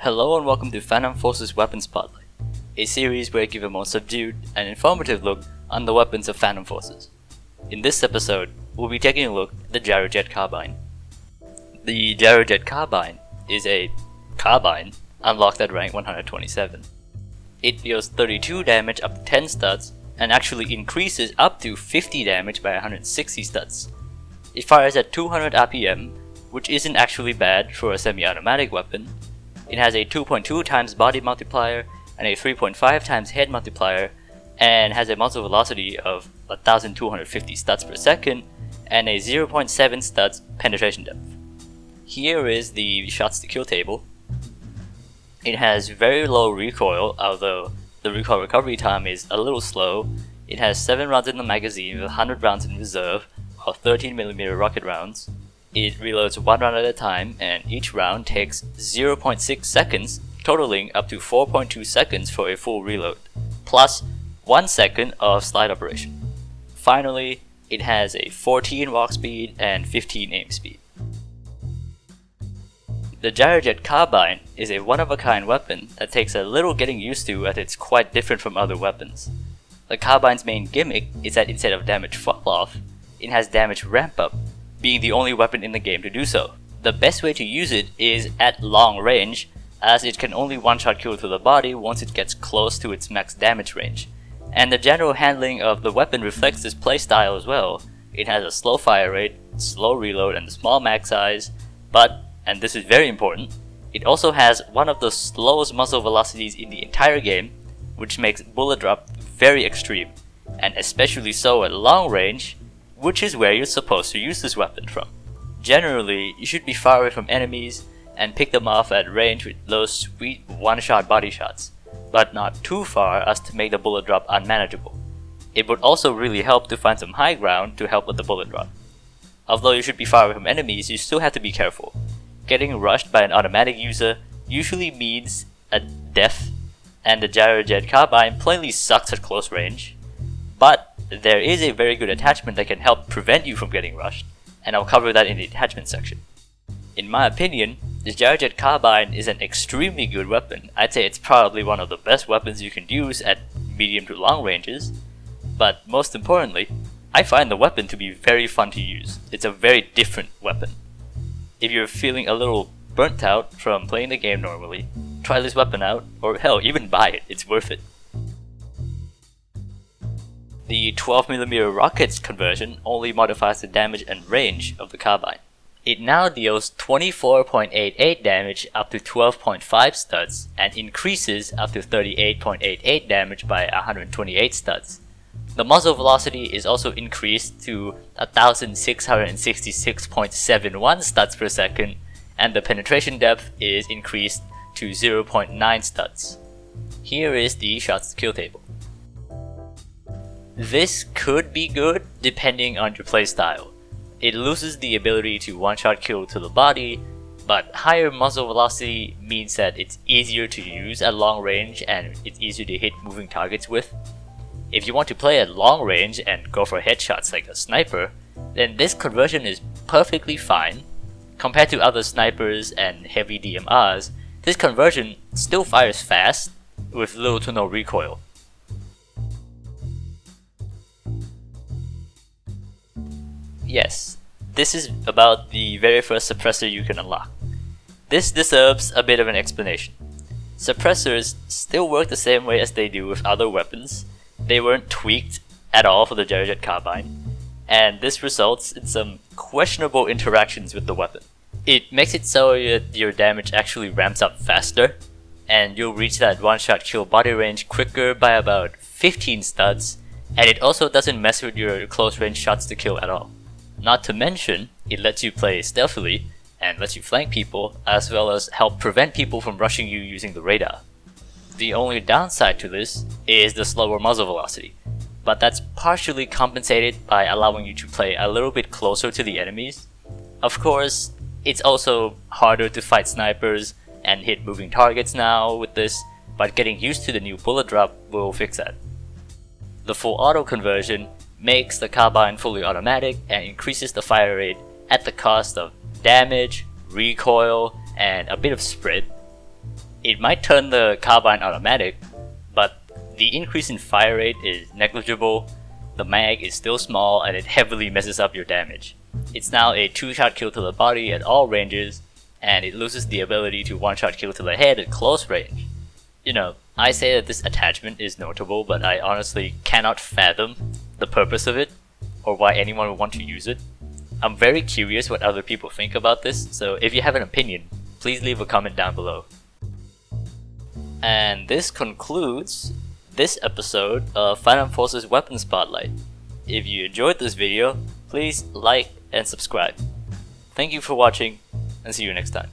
Hello and welcome to Phantom Forces Weapon Spotlight, a series where I give a more subdued and informative look on the weapons of Phantom Forces. In this episode, we'll be taking a look at the Gyrojet Carbine. The Gyrojet Carbine is a carbine unlocked at rank 127. It deals 32 damage up to 10 studs and actually increases up to 50 damage by 160 studs. It fires at 200 RPM, which isn't actually bad for a semi-automatic weapon. It has a 2.2 times body multiplier and a 3.5 times head multiplier, and has a muzzle velocity of 1250 studs per second and a 0.7 studs penetration depth. Here is the shots to kill table. It has very low recoil, although the recoil recovery time is a little slow. It has 7 rounds in the magazine with 100 rounds in reserve, or 13mm rocket rounds. It reloads 1 round at a time, and each round takes 0.6 seconds, totaling up to 4.2 seconds for a full reload, plus 1 second of slide operation. Finally, it has a 14 walk speed and 15 aim speed. The Gyrojet Carbine is a one-of-a-kind weapon that takes a little getting used to, as it's quite different from other weapons. The Carbine's main gimmick is that instead of damage fall-off, it has damage ramp-up, being the only weapon in the game to do so. The best way to use it is at long range, as it can only one-shot kill to the body once it gets close to its max damage range. And the general handling of the weapon reflects this playstyle as well. It has a slow fire rate, slow reload, and a small mag size, but, and this is very important, it also has one of the slowest muzzle velocities in the entire game, which makes bullet drop very extreme, and especially so at long range, which is where you're supposed to use this weapon from. Generally, you should be far away from enemies and pick them off at range with those sweet one-shot body shots, but not too far as to make the bullet drop unmanageable. It would also really help to find some high ground to help with the bullet drop. Although you should be far away from enemies, you still have to be careful. Getting rushed by an automatic user usually means a death, and the Gyrojet Carbine plainly sucks at close range, but there is a very good attachment that can help prevent you from getting rushed, and I'll cover that in the attachment section. In my opinion, the Gyrojet Carbine is an extremely good weapon. I'd say it's probably one of the best weapons you can use at medium to long ranges, but most importantly, I find the weapon to be very fun to use. It's a very different weapon. If you're feeling a little burnt out from playing the game normally, try this weapon out, or hell, even buy it, it's worth it. The 12mm rockets conversion only modifies the damage and range of the carbine. It now deals 24.88 damage up to 12.5 studs and increases up to 38.88 damage by 128 studs. The muzzle velocity is also increased to 1666.71 studs per second, and the penetration depth is increased to 0.9 studs. Here is the shots to kill table. This could be good depending on your playstyle. It loses the ability to one-shot kill to the body, but higher muzzle velocity means that it's easier to use at long range and it's easier to hit moving targets with. If you want to play at long range and go for headshots like a sniper, then this conversion is perfectly fine. Compared to other snipers and heavy DMRs, this conversion still fires fast with little to no recoil. Yes, this is about the very first suppressor you can unlock. This deserves a bit of an explanation. Suppressors still work the same way as they do with other weapons. They weren't tweaked at all for the Gyrojet Carbine, and this results in some questionable interactions with the weapon. It makes it so that your damage actually ramps up faster, and you'll reach that one-shot kill body range quicker by about 15 studs, and it also doesn't mess with your close range shots to kill at all. Not to mention, it lets you play stealthily and lets you flank people, as well as help prevent people from rushing you using the radar. The only downside to this is the slower muzzle velocity, but that's partially compensated by allowing you to play a little bit closer to the enemies. Of course, it's also harder to fight snipers and hit moving targets now with this, but getting used to the new bullet drop will fix that. The full auto conversion makes the carbine fully automatic and increases the fire rate at the cost of damage, recoil, and a bit of spread. It might turn the carbine automatic, but the increase in fire rate is negligible, the mag is still small, and it heavily messes up your damage. It's now a 2-shot kill to the body at all ranges, and it loses the ability to 1-shot kill to the head at close range. You know, I say that this attachment is notable, but I honestly cannot fathom the purpose of it, or why anyone would want to use it. I'm very curious what other people think about this, so if you have an opinion, please leave a comment down below. And this concludes this episode of Final Forces Weapon Spotlight. If you enjoyed this video, please like and subscribe. Thank you for watching, and see you next time.